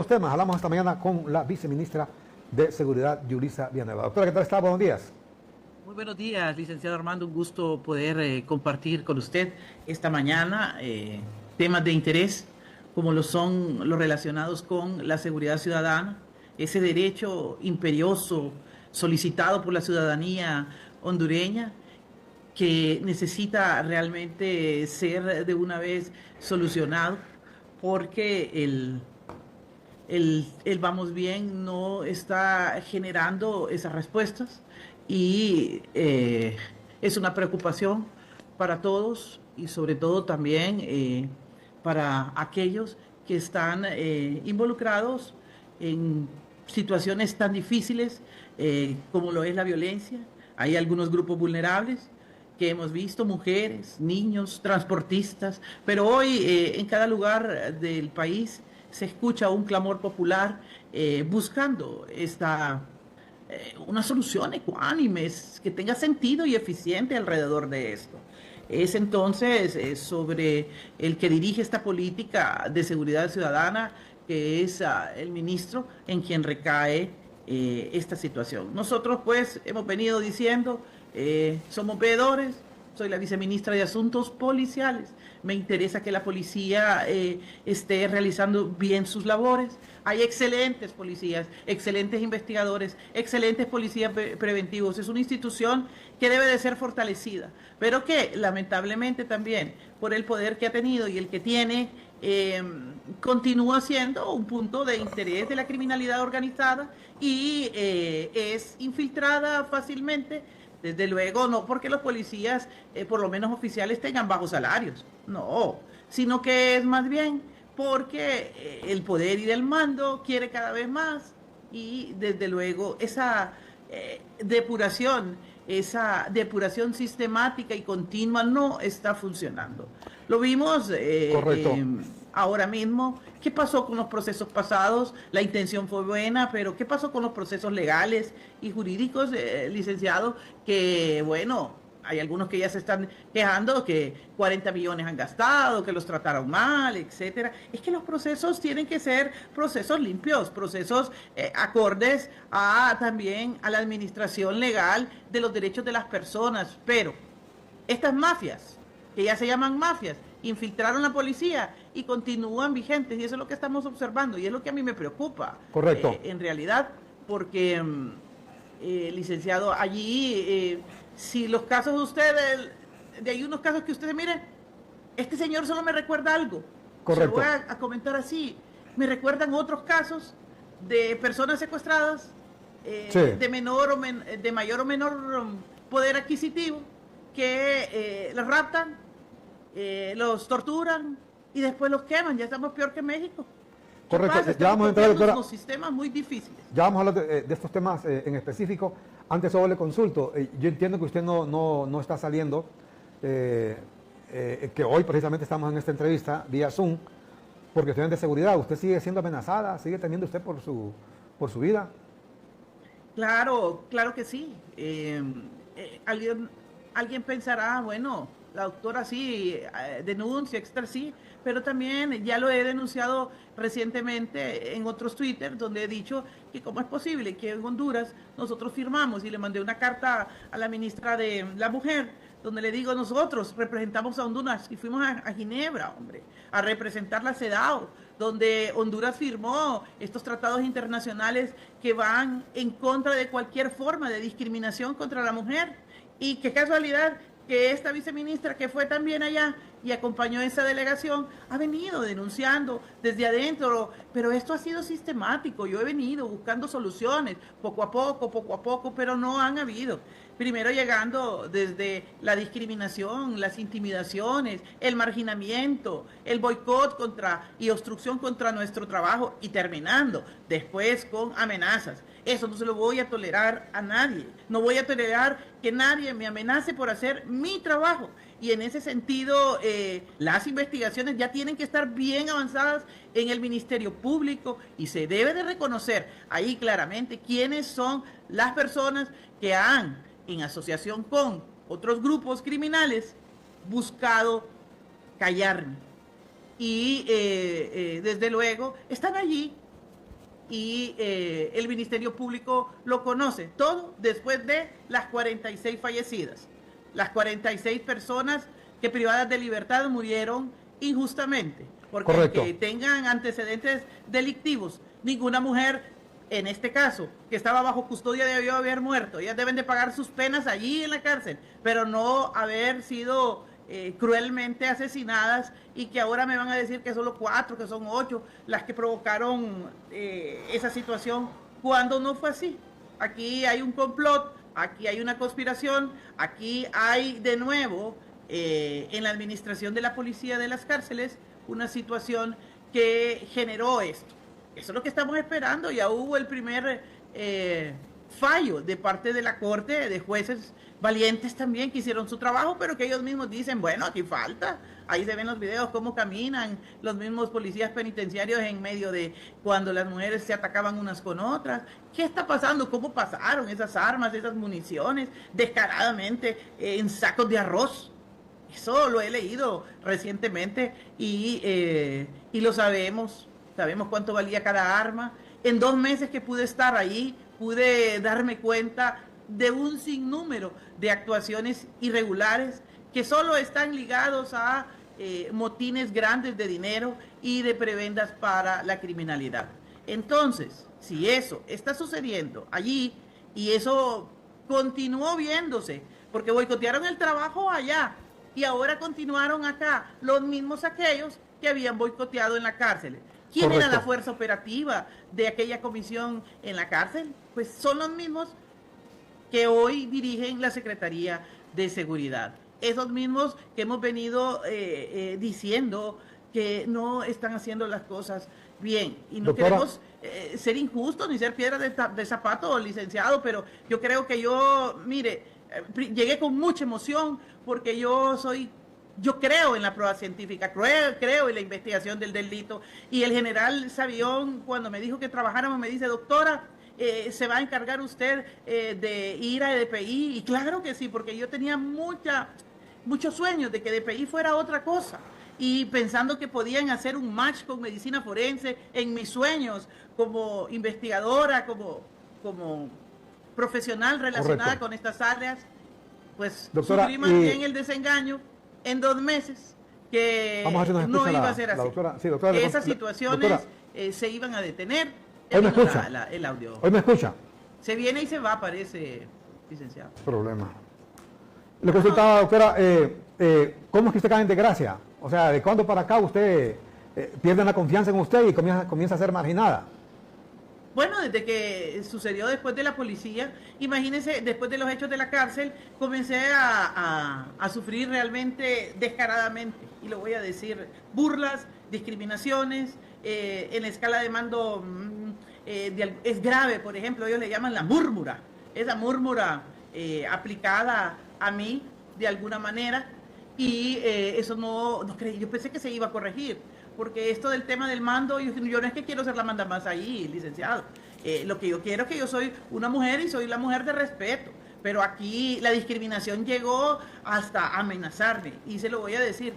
otros temas. Hablamos esta mañana con la viceministra de Seguridad, Yulisa Villanueva. Doctora, ¿qué tal está? Buenos días. Muy buenos días, licenciado Armando. Un gusto poder compartir con usted esta mañana temas de interés, como lo son los relacionados con la seguridad ciudadana, ese derecho imperioso solicitado por la ciudadanía hondureña, que necesita realmente ser de una vez solucionado, porque el vamos bien no está generando esas respuestas y es una preocupación para todos y sobre todo también para aquellos que están involucrados en situaciones tan difíciles como lo es la violencia. Hay algunos grupos vulnerables que hemos visto, mujeres, niños, transportistas, pero hoy en cada lugar del país se escucha un clamor popular buscando una solución ecuánime, que tenga sentido y eficiente alrededor de esto. Es entonces sobre el que dirige esta política de seguridad ciudadana, que es el ministro en quien recae esta situación. Nosotros pues hemos venido diciendo, somos veedores. Soy la viceministra de Asuntos Policiales. Me interesa que la policía esté realizando bien sus labores. Hay excelentes policías, excelentes investigadores, excelentes policías preventivos. Es una institución que debe de ser fortalecida, pero que lamentablemente también, por el poder que ha tenido y el que tiene, continúa siendo un punto de interés de la criminalidad organizada y es infiltrada fácilmente. Desde luego, no porque los policías, por lo menos oficiales, tengan bajos salarios, no, sino que es más bien porque el poder y el mando quiere cada vez más y desde luego esa depuración sistemática y continua no está funcionando. Lo vimos ahora mismo. ¿Qué pasó con los procesos pasados? La intención fue buena, pero ¿qué pasó con los procesos legales y jurídicos, licenciado? Que bueno, hay algunos que ya se están quejando que 40 millones han gastado, que los trataron mal, etcétera. Es que los procesos tienen que ser procesos limpios, procesos acordes también a la administración legal de los derechos de las personas. Pero estas mafias, que ya se llaman mafias, infiltraron la policía y continúan vigentes, y eso es lo que estamos observando y es lo que a mí me preocupa. Correcto. En realidad, porque licenciado, allí si los casos de ustedes, de hay unos casos que ustedes miren, este señor solo me recuerda algo. Correcto. Se lo voy a comentar así. Me recuerdan otros casos de personas secuestradas Sí. de mayor o menor poder adquisitivo, que las raptan, los torturan y después los queman. Ya estamos peor que México. Correcto. Ya vamos a entrar, doctora. Unos sistemas muy difíciles. Ya vamos a hablar de estos temas en específico. Antes solo le consulto. Yo entiendo que usted no está saliendo, que hoy precisamente estamos en esta entrevista vía Zoom, porque estoy de seguridad. ¿Usted sigue siendo amenazada? ¿Sigue temiendo usted por su vida? Claro, claro que sí. Alguien pensará, bueno, la doctora sí denuncia, etcétera, sí, pero también ya lo he denunciado recientemente en otros Twitter, donde he dicho que cómo es posible que en Honduras nosotros firmamos, y le mandé una carta a la ministra de la Mujer, donde le digo, nosotros representamos a Honduras y fuimos a Ginebra, hombre, a representar la CEDAW, donde Honduras firmó estos tratados internacionales que van en contra de cualquier forma de discriminación contra la mujer. Y qué casualidad que esta viceministra, que fue también allá y acompañó esa delegación, ha venido denunciando desde adentro, pero esto ha sido sistemático. Yo he venido buscando soluciones poco a poco, pero no han habido. Primero llegando desde la discriminación, las intimidaciones, el marginamiento, el boicot y obstrucción contra nuestro trabajo, y terminando después con amenazas. Eso no se lo voy a tolerar a nadie. No voy a tolerar que nadie me amenace por hacer mi trabajo. Y en ese sentido, las investigaciones ya tienen que estar bien avanzadas en el Ministerio Público, y se debe de reconocer ahí claramente quiénes son las personas que han, en asociación con otros grupos criminales, buscado callarme. Y desde luego están allí y el Ministerio Público lo conoce, todo después de las 46 fallecidas, las 46 personas que privadas de libertad murieron injustamente, porque que tengan antecedentes delictivos, ninguna mujer, en este caso, que estaba bajo custodia debió haber muerto, ellas deben de pagar sus penas allí en la cárcel, pero no haber sido cruelmente asesinadas, y que ahora me van a decir que solo 4, que son 8 las que provocaron esa situación, cuando no fue así. Aquí hay un complot, aquí hay una conspiración, aquí hay de nuevo en la administración de la policía de las cárceles una situación que generó esto. Eso es lo que estamos esperando. Ya hubo el primer fallo de parte de la Corte, de jueces valientes también que hicieron su trabajo, pero que ellos mismos dicen, bueno, aquí falta. Ahí se ven los videos, cómo caminan los mismos policías penitenciarios en medio de cuando las mujeres se atacaban unas con otras. ¿Qué está pasando? ¿Cómo pasaron esas armas, esas municiones descaradamente en sacos de arroz? Eso lo he leído recientemente y lo sabemos. Sabemos cuánto valía cada arma. En 2 meses que pude estar ahí, pude darme cuenta de un sinnúmero de actuaciones irregulares que solo están ligados a motines grandes de dinero y de prebendas para la criminalidad. Entonces, si eso está sucediendo allí y eso continuó viéndose, porque boicotearon el trabajo allá y ahora continuaron acá, los mismos aquellos que habían boicoteado en la cárcel. ¿Quién era la fuerza operativa de aquella comisión en la cárcel? Pues son los mismos que hoy dirigen la Secretaría de Seguridad. Esos mismos que hemos venido diciendo que no están haciendo las cosas bien. Y no queremos ser injustos ni ser piedra de zapato, licenciado, pero yo creo que mire, llegué con mucha emoción porque yo creo en la prueba científica, creo en la investigación del delito. Y el general Sabión, cuando me dijo que trabajáramos, me dice, doctora, ¿se va a encargar usted de ir a EDPI? Y claro que sí, porque yo tenía muchos sueños de que EDPI fuera otra cosa. Y pensando que podían hacer un match con medicina forense en mis sueños, como investigadora, como profesional relacionada con estas áreas, pues doctora, sufrí más bien el desengaño en 2 meses que no iba a ser así. Doctora, que esas situaciones se iban a detener. Hoy me escucha. El audio. Hoy me escucha. Se viene y se va, parece, licenciado. Problema. Le consultaba, doctora, ¿cómo es que usted cae en desgracia? O sea, ¿de cuándo para acá usted pierde la confianza en usted y comienza a ser marginada? Bueno, desde que sucedió después de la policía, imagínense, después de los hechos de la cárcel, comencé a sufrir realmente descaradamente, y lo voy a decir, burlas, discriminaciones, en la escala de mando es grave. Por ejemplo, ellos le llaman la múrmura, esa múrmura aplicada a mí de alguna manera, y eso no creí, yo pensé que se iba a corregir. Porque esto del tema del mando, yo no es que quiero ser la manda más ahí, licenciado. Lo que yo quiero es que yo soy una mujer y soy la mujer de respeto. Pero aquí la discriminación llegó hasta amenazarme. Y se lo voy a decir,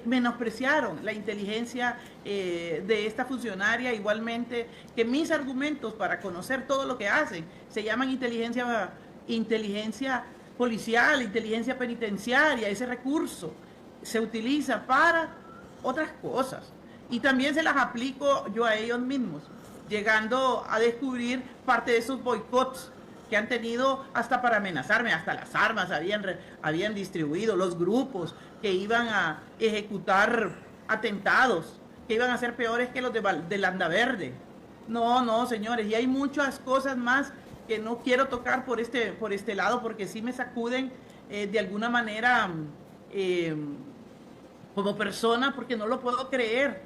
menospreciaron la inteligencia de esta funcionaria, igualmente que mis argumentos para conocer todo lo que hacen se llaman inteligencia policial, inteligencia penitenciaria. Ese recurso se utiliza para otras cosas, y también se las aplico yo a ellos mismos, llegando a descubrir parte de esos boicots que han tenido hasta para amenazarme. Hasta las armas habían distribuido, los grupos que iban a ejecutar atentados, que iban a ser peores que los de Landaverde. No, señores, y hay muchas cosas más que no quiero tocar por este lado, porque sí me sacuden de alguna manera como persona, porque no lo puedo creer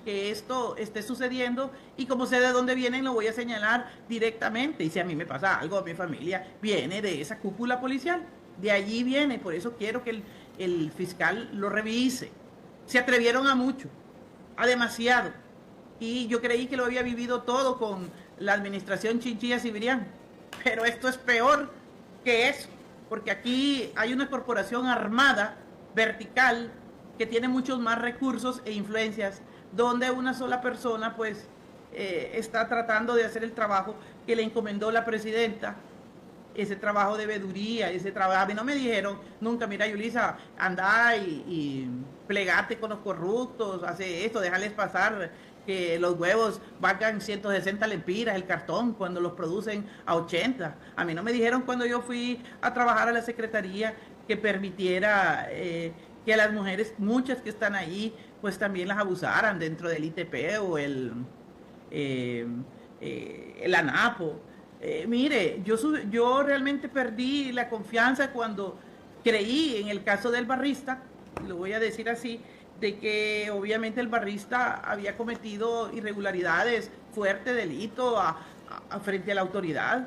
que esto esté sucediendo, y como sé de dónde vienen, lo voy a señalar directamente. Y si a mí me pasa algo, a mi familia viene de esa cúpula policial, de allí viene. Por eso quiero que el fiscal lo revise. Se atrevieron a mucho, a demasiado, y yo creí que lo había vivido todo con la administración Chinchilla Cibrián, pero esto es peor que eso, porque aquí hay una corporación armada vertical que tiene muchos más recursos e influencias, donde una sola persona pues está tratando de hacer el trabajo que le encomendó la presidenta, ese trabajo de veeduría, ese trabajo. A mí no me dijeron nunca, mira, Yulisa, anda y plegate con los corruptos, hace esto, déjales pasar que los huevos valgan 160 lempiras el cartón cuando los producen a 80. A mí no me dijeron cuando yo fui a trabajar a la secretaría que permitiera que a las mujeres, muchas que están ahí, pues también las abusaran dentro del ITP o el ANAPO. Mire, yo realmente perdí la confianza cuando creí en el caso del barrista, lo voy a decir así, de que obviamente el barrista había cometido irregularidades, fuerte delito frente a la autoridad,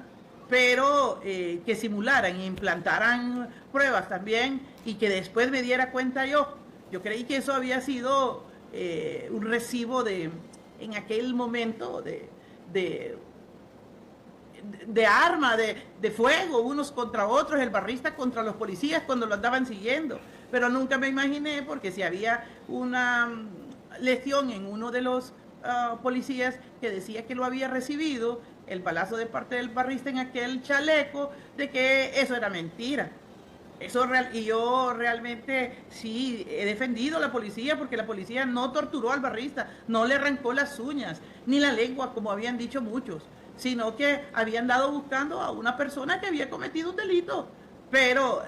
pero que simularan e implantaran pruebas también y que después me diera cuenta yo. Yo creí que eso había sido un recibo en aquel momento de arma, de fuego, unos contra otros, el barrista contra los policías cuando lo andaban siguiendo. Pero nunca me imaginé, porque si había una lesión en uno de los policías que decía que lo había recibido, el balazo de parte del barrista en aquel chaleco, de que eso era mentira. Y yo realmente sí he defendido a la policía, porque la policía no torturó al barrista, no le arrancó las uñas, ni la lengua, como habían dicho muchos, sino que habían dado buscando a una persona que había cometido un delito. Pero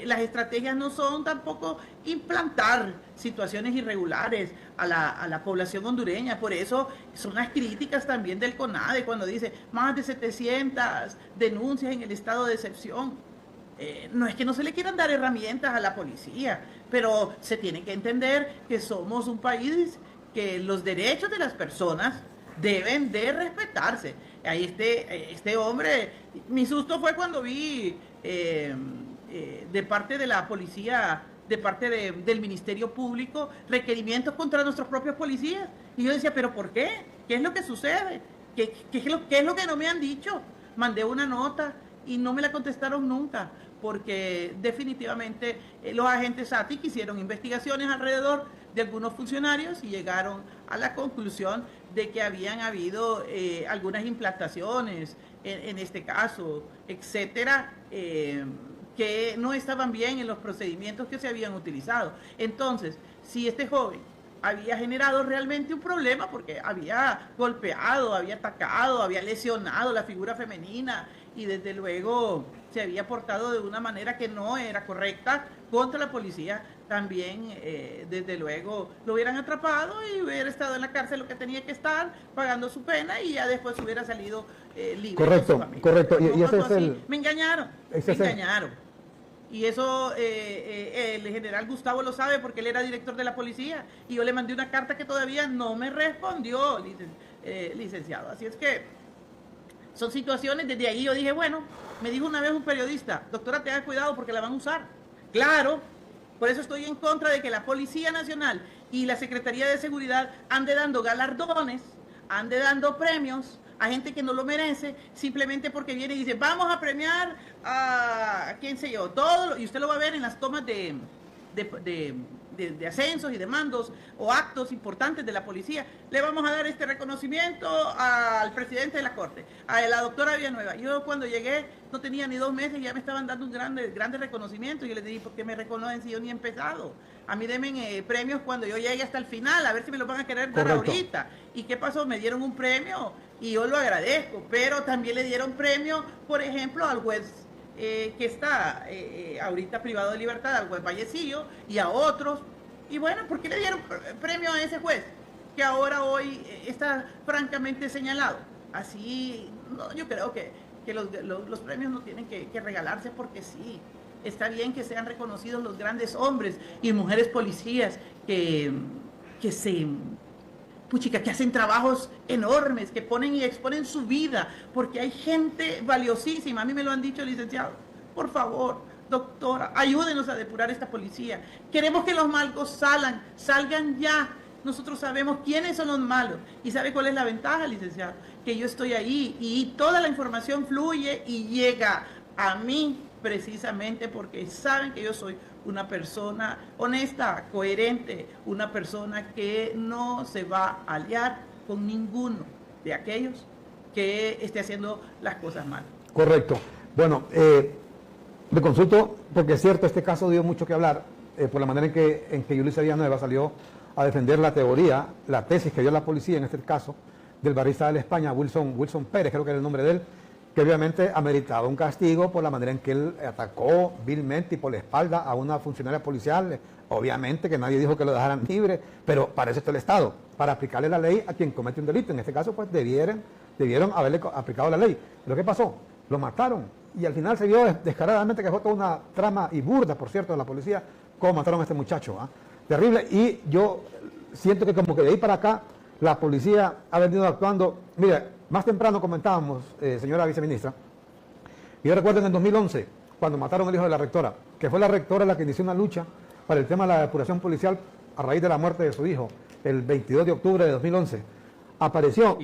las estrategias no son tampoco implantar situaciones irregulares a la población hondureña. Por eso son las críticas también del CONADE cuando dice más de 700 denuncias en el estado de excepción. No es que no se le quieran dar herramientas a la policía, pero se tiene que entender que somos un país que los derechos de las personas deben de respetarse. Ahí este hombre, mi susto fue cuando vi de parte de la policía, de parte del Ministerio Público, requerimientos contra nuestros propios policías. Y yo decía, ¿pero por qué? ¿Qué es lo que sucede? ¿Qué es lo que no me han dicho? Mandé una nota y no me la contestaron nunca, porque definitivamente los agentes ATIC hicieron investigaciones alrededor de algunos funcionarios y llegaron a la conclusión de que habían habido algunas implantaciones, en este caso, etcétera, que no estaban bien en los procedimientos que se habían utilizado. Entonces, si este joven había generado realmente un problema porque había golpeado, había atacado, había lesionado la figura femenina y desde luego se había portado de una manera que no era correcta contra la policía, también desde luego lo hubieran atrapado y hubiera estado en la cárcel lo que tenía que estar, pagando su pena y ya después hubiera salido libre. Correcto, correcto. Y ese es el... Me engañaron, me engañaron. Y eso el general Gustavo lo sabe porque él era director de la policía y yo le mandé una carta que todavía no me respondió, licenciado. Así es que son situaciones, desde ahí yo dije, bueno, me dijo una vez un periodista, doctora, tenga cuidado porque la van a usar. Claro, por eso estoy en contra de que la Policía Nacional y la Secretaría de Seguridad ande dando galardones, ande dando premios a gente que no lo merece, simplemente porque viene y dice, vamos a premiar a quién sé yo, todo, y usted lo va a ver en las tomas de ascensos y de mandos o actos importantes de la policía. Le vamos a dar este reconocimiento al presidente de la Corte, a la doctora Villanueva. Yo cuando llegué no tenía ni 2 meses y ya me estaban dando un grande reconocimiento. Y yo les dije, ¿por qué me reconocen si yo ni he empezado? A mí denme premios cuando yo llegue hasta el final, a ver si me lo van a querer dar ahorita. ¿Y qué pasó? Me dieron un premio y yo lo agradezco, pero también le dieron premio, por ejemplo, al juez que está ahorita privado de libertad, al juez Vallecillo y a otros. Y bueno, ¿por qué le dieron premio a ese juez que ahora hoy está francamente señalado? Así, no, yo creo que los premios no tienen que regalarse porque sí. Está bien que sean reconocidos los grandes hombres y mujeres policías que hacen trabajos enormes, que ponen y exponen su vida, porque hay gente valiosísima. A mí me lo han dicho, licenciado. Por favor, doctora, ayúdenos a depurar esta policía. Queremos que los malos salgan ya. Nosotros sabemos quiénes son los malos. ¿Y sabe cuál es la ventaja, licenciado? Que yo estoy ahí y toda la información fluye y llega a mí precisamente porque saben que yo soy una persona honesta, coherente, una persona que no se va a aliar con ninguno. de aquellos que esté haciendo las cosas mal. Correcto. Bueno, me consulto, porque es cierto, este caso dio mucho que hablar, por la manera en que Yulisa Villanueva salió a defender la teoría, la tesis que dio la policía, en este caso, del barrista de la España, Wilson Pérez, creo que era el nombre de él, que obviamente ameritaba un castigo por la manera en que él atacó vilmente y por la espalda a una funcionaria policial. Obviamente que nadie dijo que lo dejaran libre, pero para eso está el Estado, para aplicarle la ley a quien comete un delito. En este caso, pues debieron haberle aplicado la ley. ¿Pero qué pasó? Lo mataron. Y al final se vio descaradamente que fue toda una trama y burda, por cierto, de la policía, cómo mataron a este muchacho. Terrible. Y yo siento que como que de ahí para acá, la policía ha venido actuando. Mire, más temprano comentábamos, señora viceministra, yo recuerdo en el 2011, cuando mataron al hijo de la rectora, que fue la rectora la que inició una lucha para el tema de la depuración policial a raíz de la muerte de su hijo, el 22 de octubre de 2011. Apareció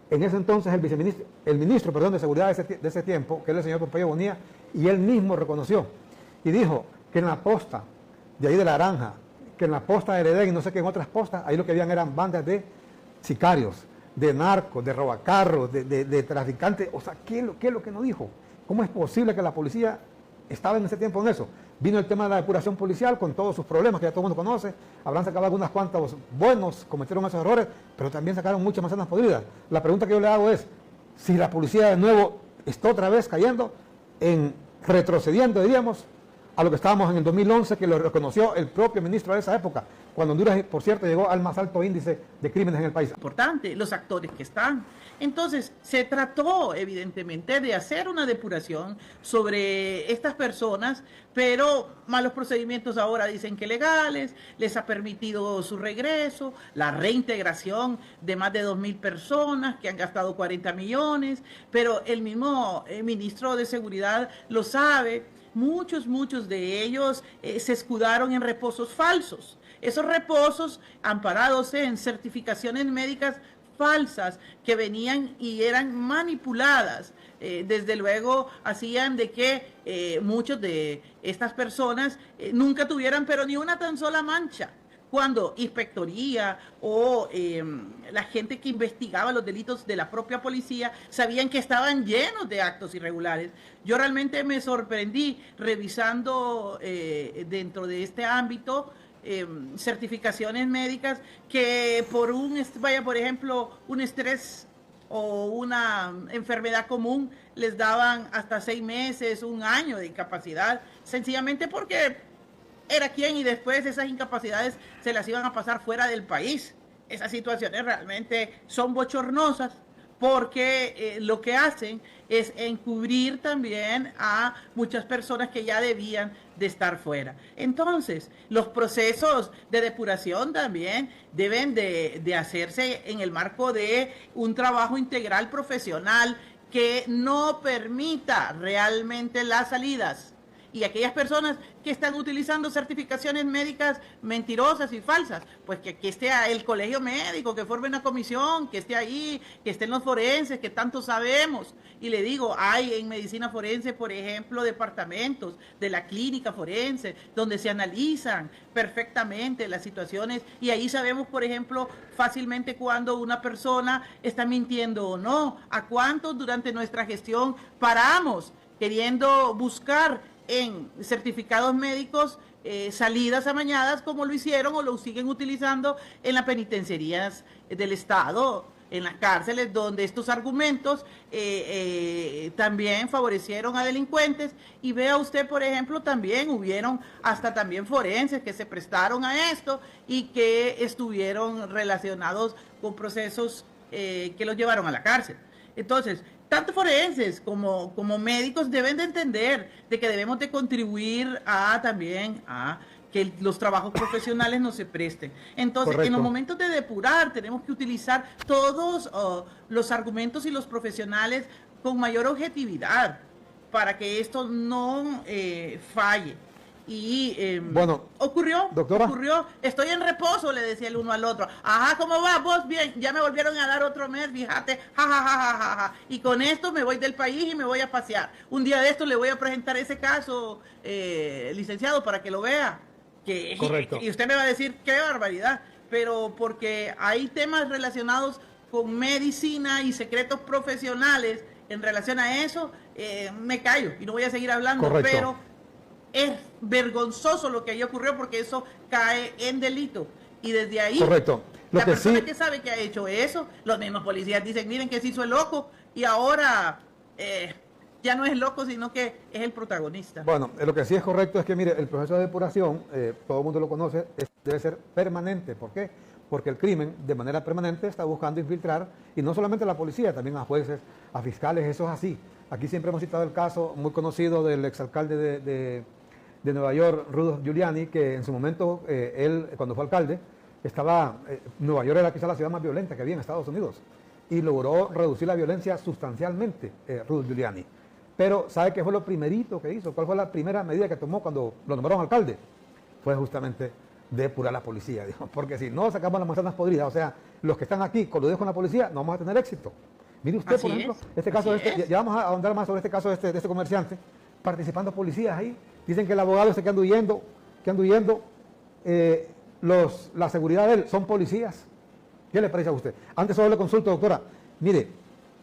en ese entonces el ministro de Seguridad de ese tiempo, que era el señor Pompeyo Bonilla, y él mismo reconoció y dijo que en la posta de ahí de La Granja, que en la posta de Heredén y no sé qué en otras postas, ahí lo que habían eran bandas de sicarios, de narcos, de robacarros, de traficantes. O sea, ¿qué es lo que no dijo? ¿Cómo es posible que la policía estaba en ese tiempo en eso? Vino el tema de la depuración policial con todos sus problemas que ya todo el mundo conoce. Habrán sacado algunas cuantas buenos, cometieron esos errores, pero también sacaron muchas manzanas podridas. La pregunta que yo le hago es, si la policía de nuevo está otra vez cayendo, retrocediendo, diríamos, a lo que estábamos en el 2011, que lo reconoció el propio ministro de esa época, cuando Honduras, por cierto, llegó al más alto índice de crímenes en el país. Importante, los actores que están. Entonces, se trató, evidentemente, de hacer una depuración sobre estas personas, pero malos procedimientos ahora dicen que legales, les ha permitido su regreso, la reintegración de más de 2.000 personas que han gastado 40 millones, pero el mismo ministro de Seguridad lo sabe. Muchos de ellos se escudaron en reposos falsos. Esos reposos amparados en certificaciones médicas falsas que venían y eran manipuladas. Desde luego hacían de que muchos de estas personas nunca tuvieran pero ni una tan sola mancha, cuando inspectoría o la gente que investigaba los delitos de la propia policía sabían que estaban llenos de actos irregulares. Yo realmente me sorprendí revisando dentro de este ámbito certificaciones médicas que por por ejemplo, un estrés o una enfermedad común les daban hasta 6 meses, 1 año de incapacidad, sencillamente porque era quien y después esas incapacidades se las iban a pasar fuera del país. Esas situaciones realmente son bochornosas porque lo que hacen es encubrir también a muchas personas que ya debían de estar fuera. Entonces, los procesos de depuración también deben de hacerse en el marco de un trabajo integral profesional que no permita realmente las salidas. Y aquellas personas que están utilizando certificaciones médicas mentirosas y falsas, pues que esté el colegio médico, que forme una comisión, que esté ahí, que estén los forenses, que tanto sabemos. Y le digo, hay en medicina forense, por ejemplo, departamentos de la clínica forense, donde se analizan perfectamente las situaciones y ahí sabemos, por ejemplo, fácilmente cuando una persona está mintiendo o no. ¿A cuántos durante nuestra gestión paramos queriendo buscar en certificados médicos salidas amañadas, como lo hicieron o lo siguen utilizando en las penitenciarías del Estado, en las cárceles, donde estos argumentos también favorecieron a delincuentes? Y vea usted, por ejemplo, también hubieron hasta también forenses que se prestaron a esto y que estuvieron relacionados con procesos que los llevaron a la cárcel. Entonces, tanto forenses como médicos deben de entender de que debemos de contribuir también a que los trabajos profesionales no se presten. Entonces, correcto, en los momentos de depurar tenemos que utilizar todos los argumentos y los profesionales con mayor objetividad para que esto no falle. Y bueno, ocurrió, doctora, estoy en reposo, le decía el uno al otro. Ajá, ¿cómo va? Vos bien, ya me volvieron a dar otro mes, fíjate, ja. Y con esto me voy del país y me voy a pasear. Un día de esto le voy a presentar ese caso, licenciado, para que lo vea. Correcto. Y usted me va a decir, qué barbaridad, pero porque hay temas relacionados con medicina y secretos profesionales en relación a eso, me callo y no voy a seguir hablando. Correcto. Pero es vergonzoso lo que ahí ocurrió porque eso cae en delito. Y desde ahí, correcto. La persona que sabe que ha hecho eso, los mismos policías dicen, miren que se hizo el loco y ahora ya no es loco, sino que es el protagonista. Bueno, lo que sí es correcto es que, mire, el proceso de depuración, todo el mundo lo conoce, debe ser permanente. ¿Por qué? Porque el crimen, de manera permanente, está buscando infiltrar, y no solamente a la policía, también a jueces, a fiscales, eso es así. Aquí siempre hemos citado el caso muy conocido del exalcalde de Nueva York, Rudolph Giuliani, que en su momento, él, cuando fue alcalde, Nueva York era quizá la ciudad más violenta que había en Estados Unidos, y logró reducir la violencia sustancialmente, Rudolph Giuliani. Pero, ¿sabe qué fue lo primerito que hizo? ¿Cuál fue la primera medida que tomó cuando lo nombraron alcalde? Fue justamente depurar la policía, digamos, porque si no sacamos las manzanas podridas, o sea, los que están aquí coludidos con la policía, no vamos a tener éxito. Mire usted, Así por ejemplo, es. este caso, Así es. ya vamos a ahondar más sobre este caso de este comerciante, participando policías ahí, dicen que el abogado que anda huyendo, la seguridad de él son policías. ¿Qué le parece a usted? Antes solo le consulto, doctora, mire,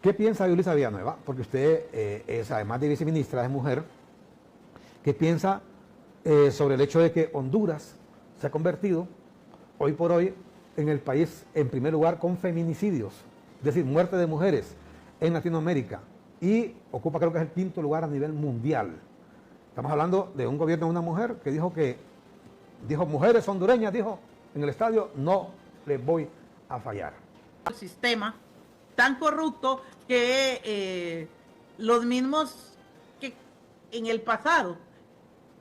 ¿qué piensa de Yulisa Villanueva? Porque usted es, además de viceministra, es mujer. ¿Qué piensa sobre el hecho de que Honduras se ha convertido, hoy por hoy, en el país, en primer lugar, con feminicidios? Es decir, muerte de mujeres en Latinoamérica. Y ocupa, creo que es el 5º lugar a nivel mundial. Estamos hablando de un gobierno de una mujer que dijo, mujeres hondureñas, dijo, en el estadio, no les voy a fallar. El sistema tan corrupto que los mismos que en el pasado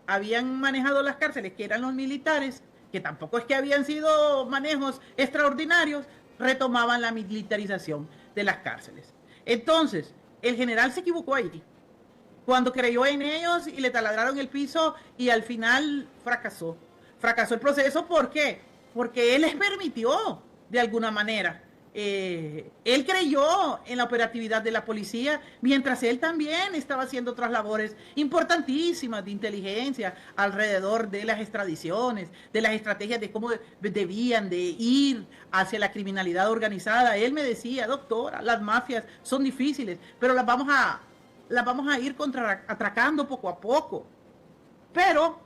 habían manejado las cárceles, que eran los militares, que tampoco es que habían sido manejos extraordinarios, retomaban la militarización de las cárceles. Entonces, el general se equivocó ahí, cuando creyó en ellos y le taladraron el piso y al final fracasó. Fracasó el proceso, ¿por qué? Porque él les permitió, de alguna manera. Él creyó en la operatividad de la policía, mientras él también estaba haciendo otras labores importantísimas de inteligencia alrededor de las extradiciones, de las estrategias de cómo debían de ir hacia la criminalidad organizada. Él me decía, doctora, las mafias son difíciles, pero las vamos a ir atracando poco a poco. Pero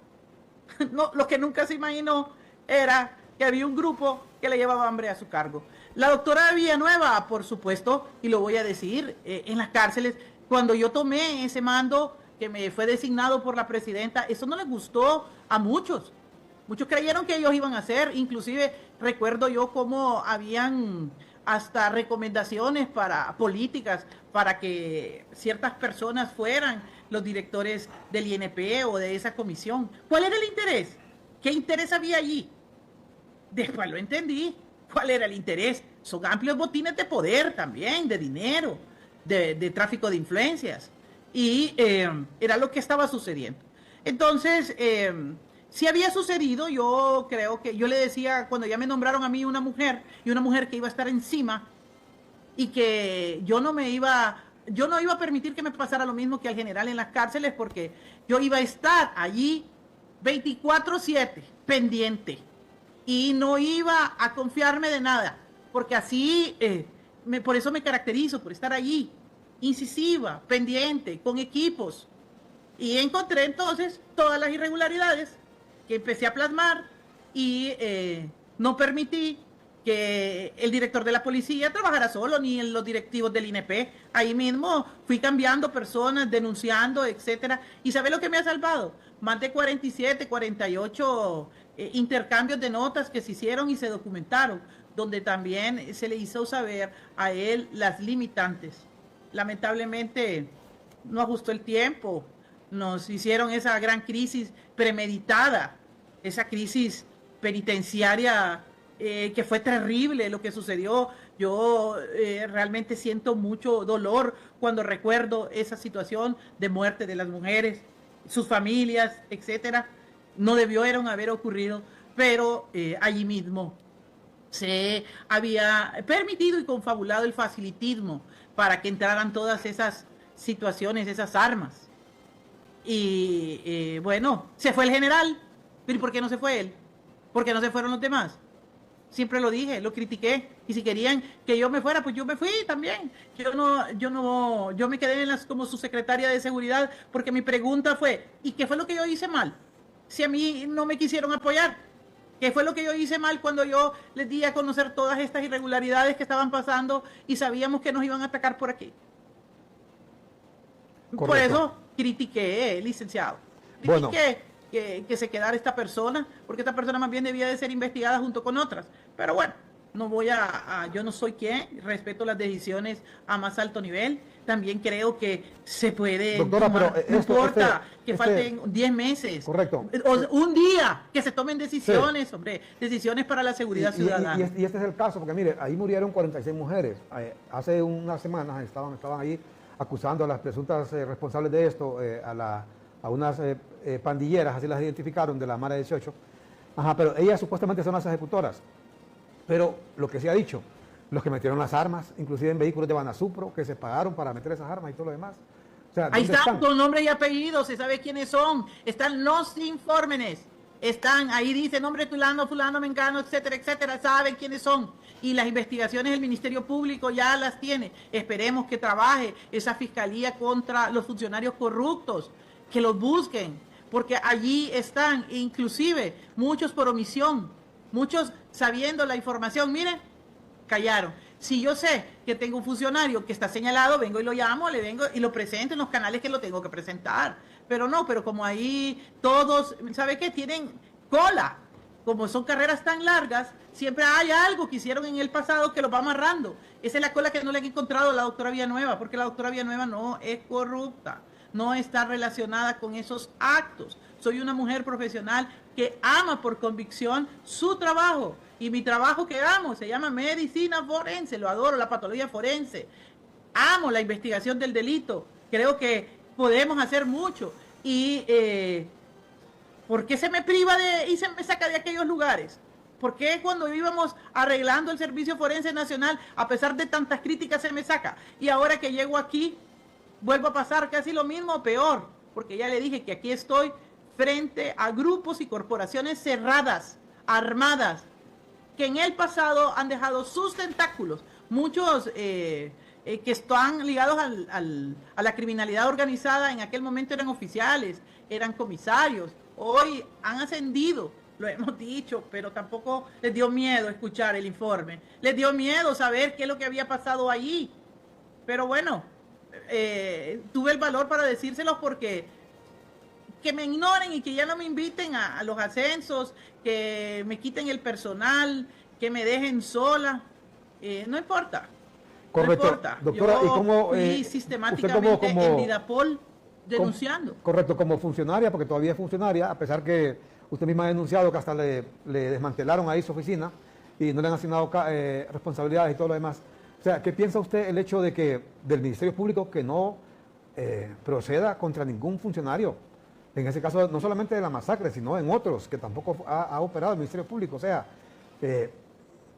no, lo que nunca se imaginó era que había un grupo que le llevaba hambre a su cargo. La doctora Villanueva, por supuesto, y lo voy a decir, en las cárceles, cuando yo tomé ese mando que me fue designado por la presidenta, eso no les gustó a muchos. Muchos creyeron que ellos iban a hacer, inclusive recuerdo yo cómo habían hasta recomendaciones políticas para que ciertas personas fueran los directores del INP o de esa comisión. ¿Cuál era el interés? ¿Qué interés había allí? Después lo entendí. ¿Cuál era el interés? Son amplios botines de poder también, de dinero, de tráfico de influencias. Y era lo que estaba sucediendo. Entonces, si había sucedido, yo creo que yo le decía, cuando ya me nombraron a mí una mujer, y una mujer que iba a estar encima, y que yo no iba a permitir que me pasara lo mismo que al general en las cárceles, porque yo iba a estar allí 24/7, pendiente. Y no iba a confiarme de nada, porque así, por eso me caracterizo, por estar allí, incisiva, pendiente, con equipos. Y encontré entonces todas las irregularidades que empecé a plasmar y no permití que el director de la policía trabajara solo, ni en los directivos del INP. Ahí mismo fui cambiando personas, denunciando, etcétera. ¿Y sabe lo que me ha salvado? Más de 47, 48 intercambios de notas que se hicieron y se documentaron, donde también se le hizo saber a él las limitantes. Lamentablemente no ajustó el tiempo, nos hicieron esa gran crisis premeditada, esa crisis penitenciaria que fue terrible lo que sucedió. Yo realmente siento mucho dolor cuando recuerdo esa situación de muerte de las mujeres, sus familias, etcétera. No debieron haber ocurrido, pero allí mismo se había permitido y confabulado el facilitismo para que entraran todas esas situaciones, esas armas. Y bueno, se fue el general. ¿Pero por qué no se fue él? ¿Por qué no se fueron los demás? Siempre lo dije, lo critiqué. Y si querían que yo me fuera, pues yo me fui también. Yo me quedé como subsecretaria de seguridad porque mi pregunta fue, ¿y qué fue lo que yo hice mal? Si a mí no me quisieron apoyar. ¿Qué fue lo que yo hice mal cuando yo les di a conocer todas estas irregularidades que estaban pasando y sabíamos que nos iban a atacar por aquí? Correcto. Por eso critiqué, licenciado. Critiqué que se quedara esta persona, porque esta persona más bien debía de ser investigada junto con otras. Pero bueno, yo no soy quien, respeto las decisiones a más alto nivel. También creo que se puede doctora, tomar, pero no importa que falten 10 meses. Correcto. O un día, que se tomen decisiones, sí, hombre, decisiones para la seguridad ciudadana. Y este es el caso, porque mire, ahí murieron 46 mujeres. Hace unas semanas estaban ahí acusando a las presuntas responsables de esto, a unas pandilleras, así las identificaron, de la Mara 18. Ajá, pero ellas supuestamente son las ejecutoras. Pero lo que se ha dicho, los que metieron las armas, inclusive en vehículos de Banasupro, que se pagaron para meter esas armas y todo lo demás. O sea, ahí están con nombre y apellido, se sabe quiénes son. Están los informes. Están, ahí dice nombre fulano, mengano, etcétera, etcétera. Saben quiénes son. Y las investigaciones del Ministerio Público ya las tiene. Esperemos que trabaje esa fiscalía contra los funcionarios corruptos, que los busquen, porque allí están, inclusive, muchos por omisión, muchos sabiendo la información. Miren, callaron. Si yo sé que tengo un funcionario que está señalado, vengo y lo llamo, le vengo y lo presento en los canales que lo tengo que presentar. Pero como ahí todos, ¿sabe qué? Tienen cola. Como son carreras tan largas, siempre hay algo que hicieron en el pasado que los va amarrando. Esa es la cola que no le han encontrado a la doctora Villanueva, porque la doctora Villanueva no es corrupta, no está relacionada con esos actos. Soy una mujer profesional que ama por convicción su trabajo. Y mi trabajo que amo se llama medicina forense, lo adoro, la patología forense. Amo la investigación del delito. Creo que podemos hacer mucho. Y ¿por qué se me priva y se me saca de aquellos lugares? ¿Por qué cuando íbamos arreglando el Servicio Forense Nacional, a pesar de tantas críticas, se me saca? Y ahora que llego aquí, vuelvo a pasar casi lo mismo o peor, porque ya le dije que aquí estoy frente a grupos y corporaciones cerradas, armadas, que en el pasado han dejado sus tentáculos, muchos que están ligados a la criminalidad organizada. En aquel momento eran oficiales, eran comisarios, hoy han ascendido, lo hemos dicho, pero tampoco les dio miedo escuchar el informe, les dio miedo saber qué es lo que había pasado allí. Pero bueno, tuve el valor para decírselos, porque que me ignoren y que ya no me inviten a los ascensos, que me quiten el personal, que me dejen sola, no importa. Correcto. No importa. Doctora, yo ¿y cómo, fui sistemáticamente en Vidapol denunciando. Correcto, como funcionaria, porque todavía es funcionaria, a pesar que usted misma ha denunciado que hasta le desmantelaron ahí su oficina y no le han asignado responsabilidades y todo lo demás. O sea, ¿qué piensa usted el hecho de que del Ministerio Público que no proceda contra ningún funcionario? En ese caso, no solamente de la masacre, sino en otros que tampoco ha operado el Ministerio Público. O sea,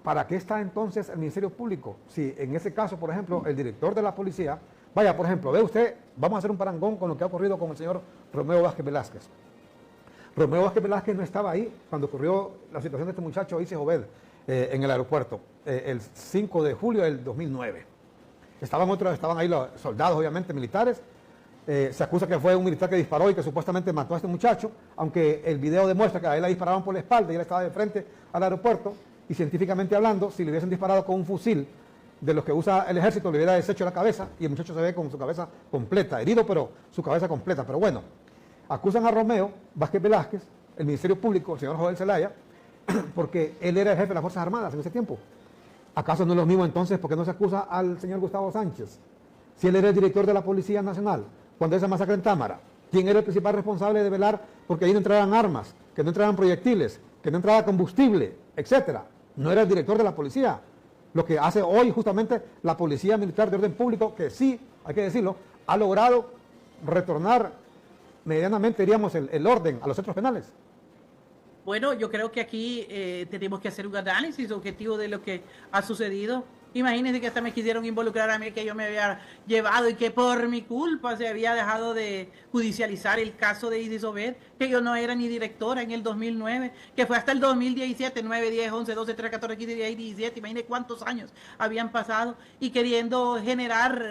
¿para qué está entonces el Ministerio Público? Si en ese caso, por ejemplo, el director de la policía, vaya, por ejemplo, ve usted, vamos a hacer un parangón con lo que ha ocurrido con el señor Romeo Vázquez Velázquez. Romeo Vázquez Velázquez no estaba ahí cuando ocurrió la situación de este muchacho, Isis Obed, en el aeropuerto, el 5 de julio del 2009. Estaban ahí los soldados, obviamente, militares. Se acusa que fue un militar que disparó y que supuestamente mató a este muchacho, aunque el video demuestra que a él le disparaban por la espalda y él estaba de frente al aeropuerto, y científicamente hablando, si le hubiesen disparado con un fusil de los que usa el ejército, le hubiera deshecho la cabeza, y el muchacho se ve con su cabeza completa, herido, pero su cabeza completa. Pero bueno, acusan a Romeo Vázquez Velázquez, el Ministerio Público, el señor Joel Zelaya, porque él era el jefe de las Fuerzas Armadas en ese tiempo. ¿Acaso no es lo mismo entonces por qué no se acusa al señor Gustavo Sánchez? Si él era el director de la Policía Nacional, cuando esa masacre en Támara, ¿quién era el principal responsable de velar porque ahí no entraran armas, que no entraran proyectiles, que no entrara combustible, etcétera? No era el director de la policía. Lo que hace hoy justamente la Policía Militar de Orden Público, que sí, hay que decirlo, ha logrado retornar medianamente, diríamos, el orden a los centros penales. Bueno, yo creo que aquí tenemos que hacer un análisis objetivo de lo que ha sucedido. Imagínense que hasta me quisieron involucrar a mí, que yo me había llevado y que por mi culpa se había dejado de judicializar el caso de Isis Obed, que yo no era ni directora en el 2009, que fue hasta el 2017, 9, 10, 11, 12, 13, 14, 15, 16, 17, imagínense cuántos años habían pasado, y queriendo generar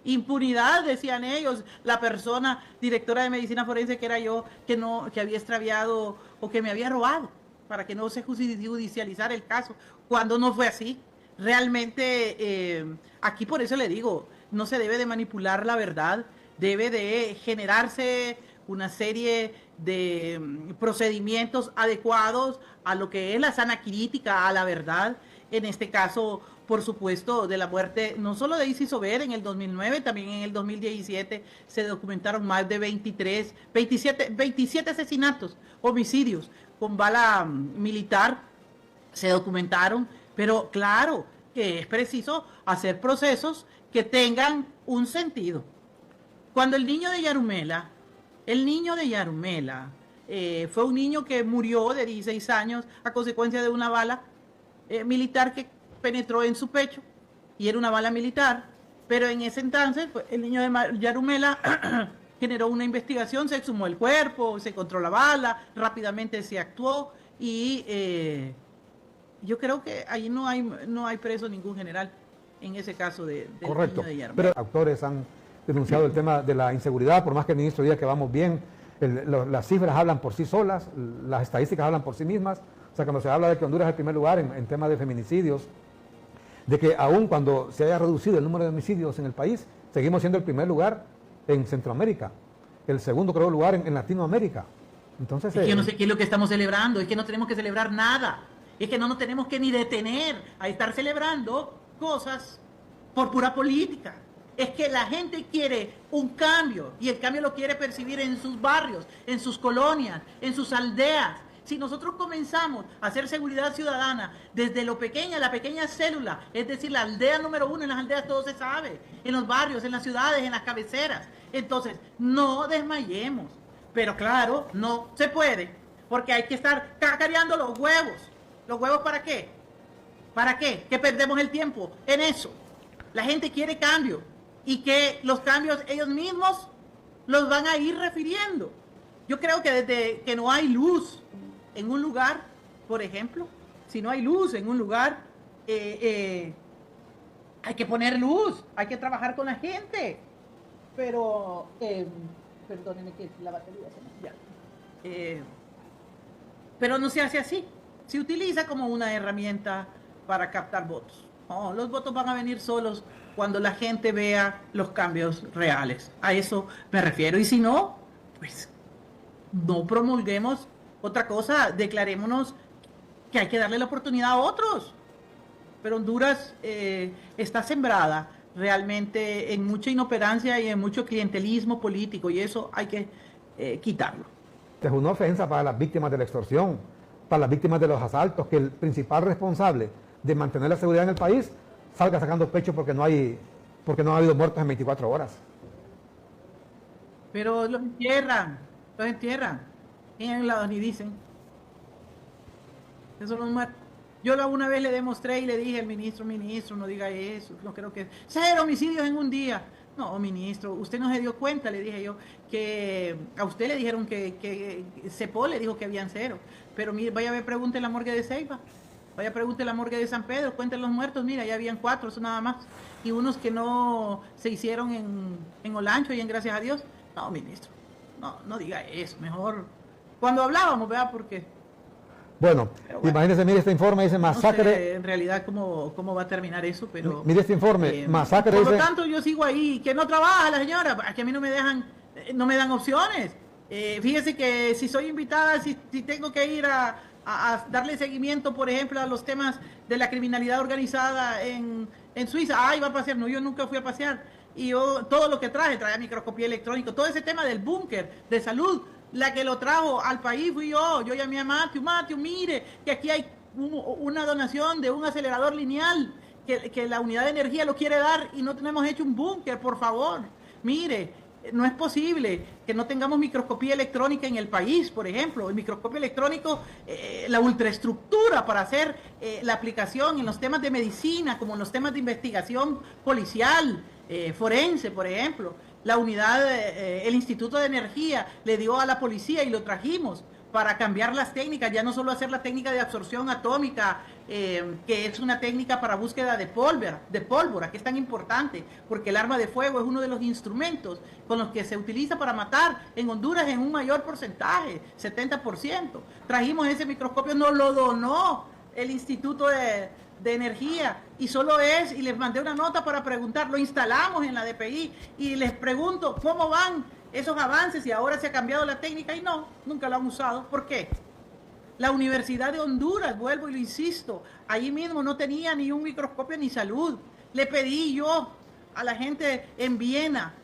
impunidad, decían ellos, la persona directora de medicina forense que era yo, que había extraviado o que me había robado, para que no se judicializara el caso, cuando no fue así. Realmente, aquí por eso le digo, no se debe de manipular la verdad, debe de generarse una serie de procedimientos adecuados a lo que es la sana crítica a la verdad. En este caso, por supuesto, de la muerte, no solo de Isis Obed en el 2009, también en el 2017 se documentaron más de 27 asesinatos, homicidios con bala militar, se documentaron. Pero claro que es preciso hacer procesos que tengan un sentido. Cuando el niño de Yarumela fue un niño que murió de 16 años a consecuencia de una bala militar que penetró en su pecho, y era una bala militar, pero en ese entonces pues, el niño de Yarumela generó una investigación, se exhumó el cuerpo, se encontró la bala, rápidamente se actuó y... yo creo que ahí no hay preso ningún general en ese caso del correcto, niño de Yarmela. pero autores han denunciado el tema de la inseguridad, por más que el ministro diga que vamos bien, las cifras hablan por sí solas, las estadísticas hablan por sí mismas. O sea, cuando se habla de que Honduras es el primer lugar en temas de feminicidios, de que aún cuando se haya reducido el número de homicidios en el país, seguimos siendo el primer lugar en Centroamérica, el segundo creo lugar en Latinoamérica. Entonces, es que yo no sé qué es lo que estamos celebrando, es que no tenemos que celebrar nada. Es que no nos tenemos que ni detener a estar celebrando cosas por pura política. Es que la gente quiere un cambio y el cambio lo quiere percibir en sus barrios, en sus colonias, en sus aldeas. Si nosotros comenzamos a hacer seguridad ciudadana desde lo pequeña, la pequeña célula, es decir, la aldea número 1, en las aldeas todo se sabe, en los barrios, en las ciudades, en las cabeceras. Entonces, no desmayemos. Pero claro, no se puede, porque hay que estar cacareando los huevos. ¿Los huevos para qué? ¿Para qué? Que perdemos el tiempo en eso. La gente quiere cambio y que los cambios ellos mismos los van a ir refiriendo. Yo creo que desde que no hay luz en un lugar, por ejemplo, si no hay luz en un lugar, hay que poner luz, hay que trabajar con la gente. Pero, perdónenme que la batería se me... pero no se hace así. Se utiliza como una herramienta para captar votos. No, los votos van a venir solos cuando la gente vea los cambios reales. A eso me refiero. Y si no, pues no promulguemos otra cosa. Declarémonos que hay que darle la oportunidad a otros. Pero Honduras está sembrada realmente en mucha inoperancia y en mucho clientelismo político. Y eso hay que quitarlo. Es una ofensa para las víctimas de la extorsión, para las víctimas de los asaltos, que el principal responsable de mantener la seguridad en el país salga sacando pecho porque no ha habido muertos en 24 horas. Pero los entierran. En lado ni dicen. Eso no es muerto. Yo una vez le demostré y le dije al ministro, no diga eso, no creo que... 0 homicidios en un día. No, ministro, usted no se dio cuenta, le dije yo, que a usted le dijeron que CEPOL le dijo que habían 0. Pero mire, vaya a ver, pregunte en la morgue de Ceiba, vaya a pregunte en la morgue de San Pedro, cuenten los muertos, mira, ya habían 4, eso nada más. Y unos que no se hicieron en Olancho y en Gracias a Dios. No, ministro, no diga eso, mejor cuando hablábamos, ¿verdad? Porque... Bueno, imagínese, mire este informe, dice masacre... No sé en realidad cómo va a terminar eso, pero... Mire este informe, masacre... Por lo tanto, yo sigo ahí, que no trabaja la señora, que a mí no me dan opciones. Fíjese que si soy invitada, si tengo que ir a darle seguimiento, por ejemplo, a los temas de la criminalidad organizada en Suiza, iba a pasear, no, yo nunca fui a pasear. Y yo, todo lo que traje microscopía electrónica, todo ese tema del búnker de salud, la que lo trajo al país fui yo llamé a Matthew, mire, que aquí hay una donación de un acelerador lineal, que la unidad de energía lo quiere dar y no tenemos hecho un búnker, por favor. Mire, No es posible que no tengamos microscopía electrónica en el país, por ejemplo. El microscopio electrónico, la ultraestructura para hacer la aplicación en los temas de medicina, como en los temas de investigación policial, forense, por ejemplo. La unidad, el Instituto de Energía le dio a la policía y lo trajimos para cambiar las técnicas, ya no solo hacer la técnica de absorción atómica, que es una técnica para búsqueda de pólvora, que es tan importante, porque el arma de fuego es uno de los instrumentos con los que se utiliza para matar en Honduras en un mayor porcentaje, 70%. Trajimos ese microscopio, nos lo donó el Instituto de Energía, y solo es, y les mandé una nota para preguntar, lo instalamos en la DPI, y les pregunto, ¿cómo van esos avances? Y ahora se ha cambiado la técnica, y no, nunca lo han usado. ¿Por qué? La Universidad de Honduras, vuelvo y lo insisto, allí mismo no tenía ni un microscopio ni salud. Le pedí yo a la gente en Viena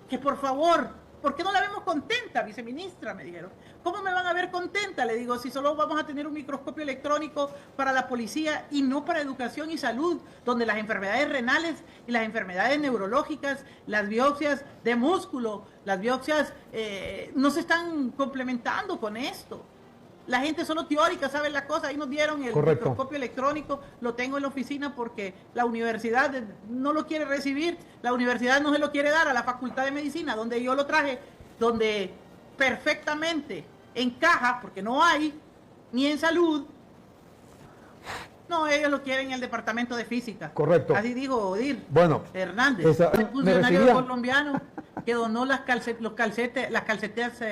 que por favor, ¿por qué no la vemos contenta, viceministra? Me dijeron. ¿Cómo me van a ver contenta? Le digo, si solo vamos a tener un microscopio electrónico para la policía y no para educación y salud, donde las enfermedades renales y las enfermedades neurológicas, las biopsias de músculo, las biopsias no se están complementando con esto. La gente solo teórica sabe la cosa. Ahí nos dieron el microscopio electrónico, lo tengo en la oficina porque la universidad no lo quiere recibir, la universidad no se lo quiere dar a la Facultad de Medicina, donde yo lo traje, donde perfectamente encaja, porque no hay, ni en salud. No, ellos lo quieren en el departamento de física. Correcto. Así dijo Odir un Hernández, funcionario colombiano que donó las calcetas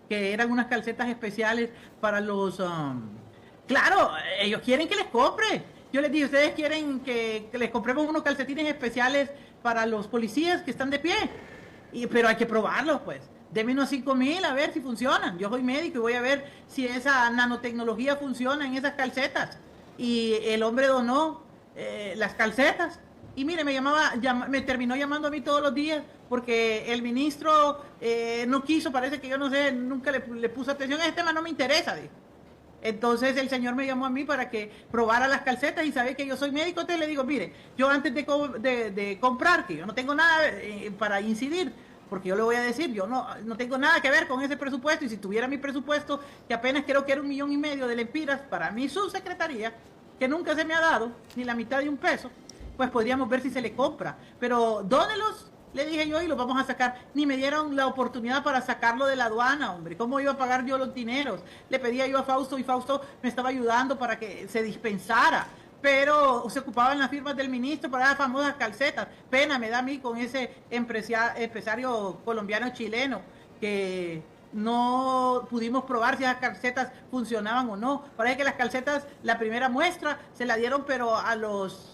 que eran unas calcetas especiales para los... Claro, ellos quieren que les compre. Yo les dije, ustedes quieren que les compremos unos calcetines especiales para los policías que están de pie. Pero hay que probarlos, pues. Deme unos 5,000 a ver si funcionan. Yo soy médico y voy a ver si esa nanotecnología funciona en esas calcetas. Y el hombre donó las calcetas. Y mire, me terminó llamando a mí todos los días porque el ministro no quiso, parece que yo no sé, nunca le puso atención. Ese tema no me interesa, dijo. Entonces el señor me llamó a mí para que probara las calcetas y sabe que yo soy médico. Entonces le digo, mire, yo antes de comprar, que yo no tengo nada para incidir, porque yo le voy a decir, yo no tengo nada que ver con ese presupuesto, y si tuviera mi presupuesto, que apenas creo que era 1,5 millones de lempiras para mi subsecretaría, que nunca se me ha dado, ni la mitad de un peso, pues podríamos ver si se le compra. Pero dónelos, le dije yo, y los vamos a sacar. Ni me dieron la oportunidad para sacarlo de la aduana, hombre. ¿Cómo iba a pagar yo los dineros? Le pedía yo a Fausto, y Fausto me estaba ayudando para que se dispensara. Pero se ocupaban las firmas del ministro para las famosas calcetas. Pena me da a mí con ese empresario colombiano chileno, que no pudimos probar si esas calcetas funcionaban o no. Parece que las calcetas, la primera muestra, se la dieron pero a los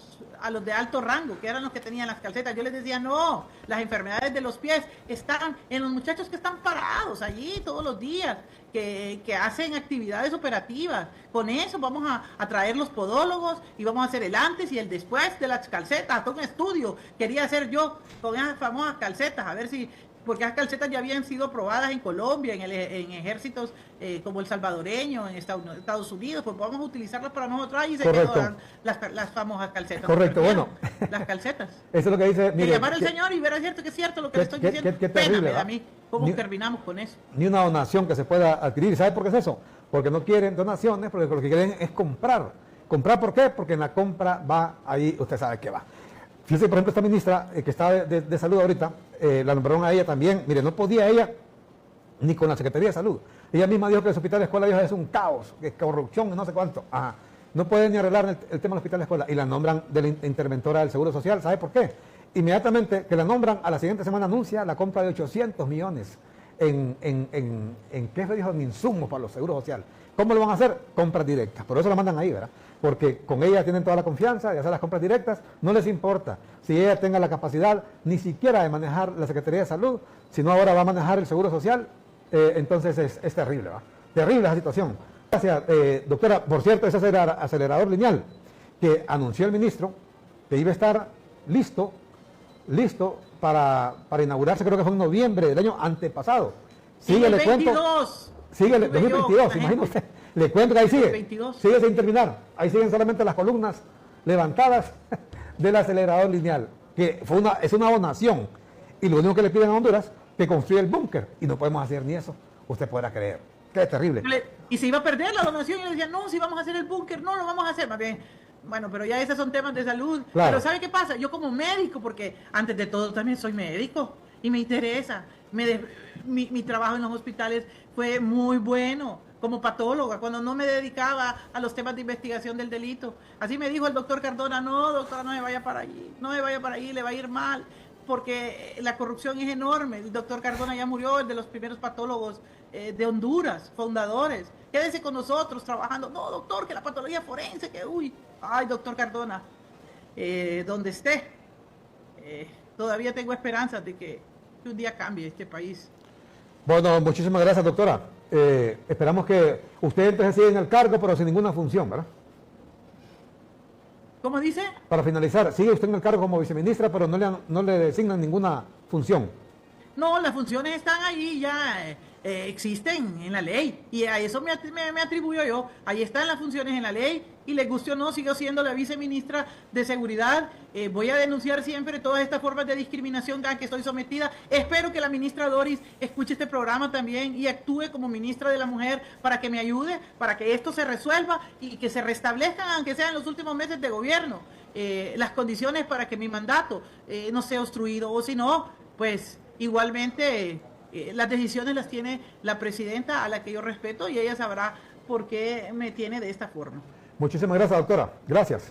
de alto rango, que eran los que tenían las calcetas. Yo les decía, no, las enfermedades de los pies están en los muchachos que están parados allí todos los días, que hacen actividades operativas. Con eso vamos a traer los podólogos y vamos a hacer el antes y el después de las calcetas. Todo un estudio quería hacer yo con esas famosas calcetas, a ver si... Porque esas calcetas ya habían sido probadas en Colombia, en ejércitos como el salvadoreño, en Estados Unidos, pues vamos a utilizarlas para nosotros y se quedan las famosas calcetas. Correcto, bueno. Las calcetas. Eso es lo que dice... Mire, llamar al señor y ver es cierto que es cierto lo que le estoy diciendo. Qué terrible, a mí, ¿cómo terminamos con eso? Ni una donación que se pueda adquirir. ¿Sabe por qué es eso? Porque no quieren donaciones, porque lo que quieren es comprar. ¿Comprar por qué? Porque en la compra va ahí, usted sabe que va. Fíjese, por ejemplo, esta ministra que está de salud ahorita, la nombraron a ella también. Mire, no podía ella ni con la Secretaría de Salud. Ella misma dijo que el hospital de escuela es un caos, que es corrupción, no sé cuánto. Ajá. No puede ni arreglar el tema del hospital de escuela. Y la nombran de la interventora del Seguro Social. ¿Sabe por qué? Inmediatamente que la nombran, a la siguiente semana anuncia la compra de 800 millones en ¿qué se dijo? En insumos para los seguros sociales. ¿Cómo lo van a hacer? Compras directas. Por eso la mandan ahí, ¿verdad? Porque con ella tienen toda la confianza de hacer las compras directas. No les importa si ella tenga la capacidad ni siquiera de manejar la Secretaría de Salud, sino ahora va a manejar el Seguro Social. Entonces es terrible, ¿verdad? Terrible la situación. Gracias, doctora. Por cierto, ese acelerador lineal que anunció el ministro, que iba a estar listo para inaugurarse, creo que fue en noviembre del año antepasado. Sigue, le cuento. Sigue el 2022, imagínate usted. Le cuento que ahí sigue sin terminar. Ahí siguen solamente las columnas levantadas del acelerador lineal, que es una donación. Y lo único que le piden a Honduras que construye el búnker y no podemos hacer ni eso. Usted podrá creer. Qué terrible. Y se iba a perder la donación y le decían, no, si vamos a hacer el búnker, no lo vamos a hacer. Más bien, bueno, pero ya esos son temas de salud. Claro. Pero ¿sabe qué pasa? Yo como médico, porque antes de todo también soy médico y me interesa. Mi trabajo en los hospitales fue muy bueno como patóloga, cuando no me dedicaba a los temas de investigación del delito. Así me dijo el doctor Cardona, no, doctora, no me vaya para allí, no me vaya para allí, le va a ir mal, porque la corrupción es enorme. El doctor Cardona ya murió, el de los primeros patólogos de Honduras, fundadores. Quédese con nosotros trabajando. No, doctor, que la patología forense, que uy. Ay, doctor Cardona, donde esté, todavía tengo esperanzas de que un día cambie este país. Bueno, muchísimas gracias, doctora. Esperamos que usted entonces siga en el cargo, pero sin ninguna función, ¿verdad? ¿Cómo dice? Para finalizar, sigue usted en el cargo como viceministra, pero no le designan ninguna función. No, las funciones están ahí, ya existen en la ley, y a eso me atribuyo yo. Ahí están las funciones en la ley, y les guste o no, sigo siendo la viceministra de Seguridad. Voy a denunciar siempre todas estas formas de discriminación a que estoy sometida. Espero que la ministra Doris escuche este programa también y actúe como ministra de la Mujer para que me ayude, para que esto se resuelva y que se restablezcan, aunque sean los últimos meses de gobierno, las condiciones para que mi mandato no sea obstruido, o si no, pues igualmente las decisiones las tiene la presidenta, a la que yo respeto, y ella sabrá por qué me tiene de esta forma. Muchísimas gracias, doctora. Gracias.